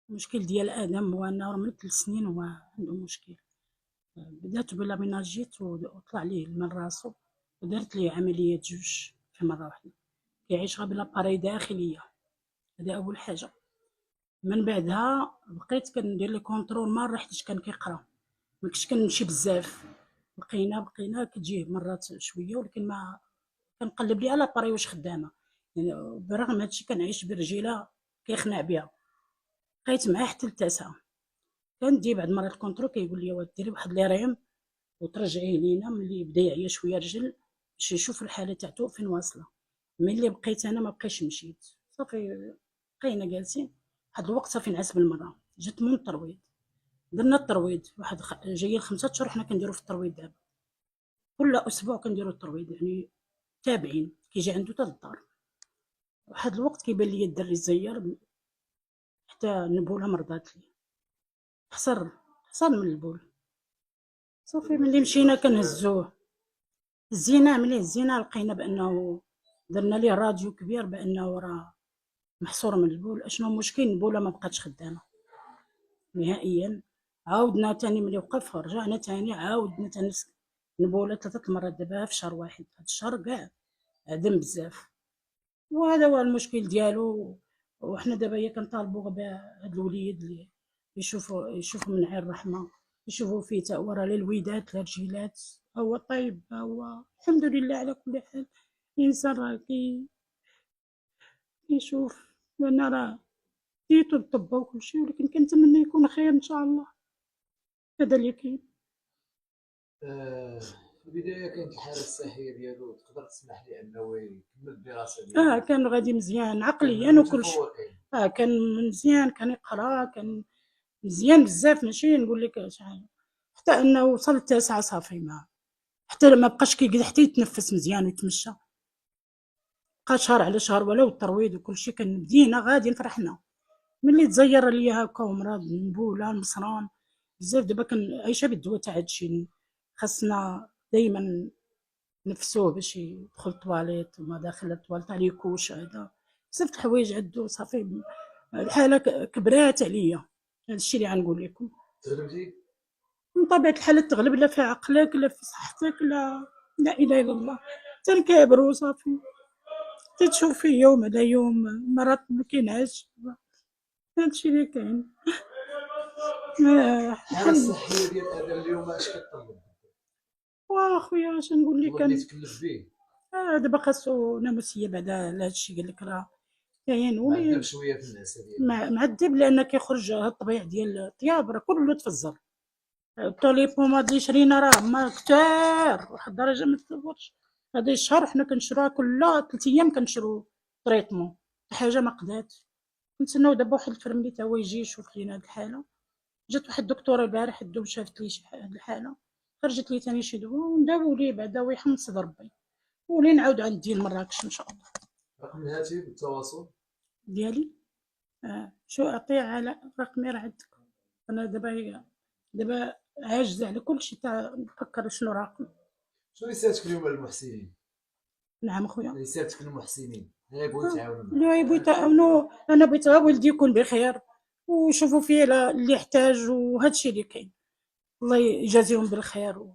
المشكل ديال آدم هو أنه من 3 سنين هو عندو مشكل، بدات بلاميناجيت وطلع ليه من راسو ودارت ليه عمليات جوج في مرة واحدة، كيعيش غير بلاباري داخلية، هذا أول حاجة. من بعدها بقيت كندير ليه كونطرول مرة حيت كان كيقرا، مكنتش كنمشي بزاف، بقينا كتجيه مرات شوية ولكن ما كنقلب ليها لاباري واش خدامة، يعني برغم هادشي كنعيش برجيلة كيخنع بها، بقيت معاه حتى ل9 كندي بعد مرات الكونطرول كيقول لي ديري واحد لي ريم وترجعيه لينا ملي يبدا يعيا شويه رجل باش يشوف الحاله تاعتو فين واصله. ملي بقيت انا ما بقيتش مشيت صافي، بقينا جالسين واحد الوقت صافي نعس بالمره، جات من الترويض، درنا الترويض واحد جايين 5 اشهر حنا كنديرو في الترويض دابا، كل اسبوع كنديرو الترويض يعني تابعين، كيجي عنده حتى للدار. واحد الوقت كيبان لي الدري زير حتى النبوله مرضات لي، خسر من البول. صافي ملي مشينا كنهزوه ملي هزينا لقينا بانه درنا ليه راديو كبير بانه راه محصور من البول. اشنو المشكل؟ البوله ما بقاتش خدامه نهائيا. عاودنا تاني ملي وقف رجعنا تاني عاودنا تاني نبوله 3 مرات دابا في شهر واحد، هاد الشهر كاع عدم بزاف، وهذا هو المشكل ديالو. وحنا دابا هي كنطالبوا بهاد الوليد اللي يشوفوا من عين الرحمه، يشوفوا فيه تا هو راه لا الوداد لا الرجيلات، هو طيب، هو الحمد لله على كل حال، الانسان راه كيشوف، لان راه ديتو الطب وكل شيء، ولكن كنتمنى يكون خير ان شاء الله. هذا اللي كاين. في البداية كانت الحالة الصحية ديالو تقدر تسمح لي أنه يكمل الدراسة ديالو؟ كان غادي مزيان عقليا كان وكل شيء، متفوقين؟ كان مزيان، كان يقرا، كان مزيان بزاف، ماشي نقول لك شحال، حتى انه وصل ل9 صافي ما حتى ما بقاش كيقدر حتى يتنفس مزيان ويتمشى، بقى شهر على شهر ولو الترويض وكل شيء كان بدينا غادي فرحنا. ملي تزير ليا هكا ومرض النبوله المصران بزاف، دابا عايشه بالدواء تاع هادشي، خاصنا دائما نفسوه باش يدخل الطواليت وما داخل الطواليت عليه كوش، هذا بزاف د الحوايج عندو صافي، الحاله كبرات عليا. هادشي اللي غنقول لكم. تغلبتي؟ من طبيعة الحال تغلب، لا في عقلك لا في صحتك، لا إله إلا الله، تنكابرو صافي، تتشوف فيه يوم على يوم، مرات مكينعش، هادشي اللي كاين. الحالة الصحية ديال آدم اليوم اش كطلب؟ واخويا اش نقول لك، الطلب اللي تكلف به؟ دابا خاصو ناموسية بعدا على هادشي، قال لك راه كاين معذب ولي شوية في النعسة ديالو؟ معذب، لأن كيخرج هاد الطبيعة ديال الطياب راه كلو تفزر. الطولي بوماد اللي شرينا راه ما كتار واحد الدرجة ما تتصورش. هذا الشهر حنا كنشروها كل 3 ايام، كنشرو طريطمون، حاجة ما قدات. نتسناو دابا واحد الفرملي تا هو يجي يشوف لينا هاد الحالة. جات واحد الدكتورة البارح الدوب شافت لي هاد الحالة، خرجت لي تاني شي دواء ونداوو ليه بعدا ويحمد صدر ربي، ولي نعاود عندي لمراكش ان شاء الله. رقم الهاتف بالتواصل ديالي شو أعطيه على رقمي راه عندك. أنا دابا عاجزة على كلشي تا نفكر شنو رقم. شنو رسالتك اليوم للمحسنين؟ نعم خويا. رسالتك للمحسنين اللي يبغيو يتعاونوا معك؟ اللي يبغيو يتعاونوا، أنا بغيت غير ولدي يكون بخير ويشوفوا فيه اللي يحتاج، وهادشي اللي كاين. الله يجازيهم بالخير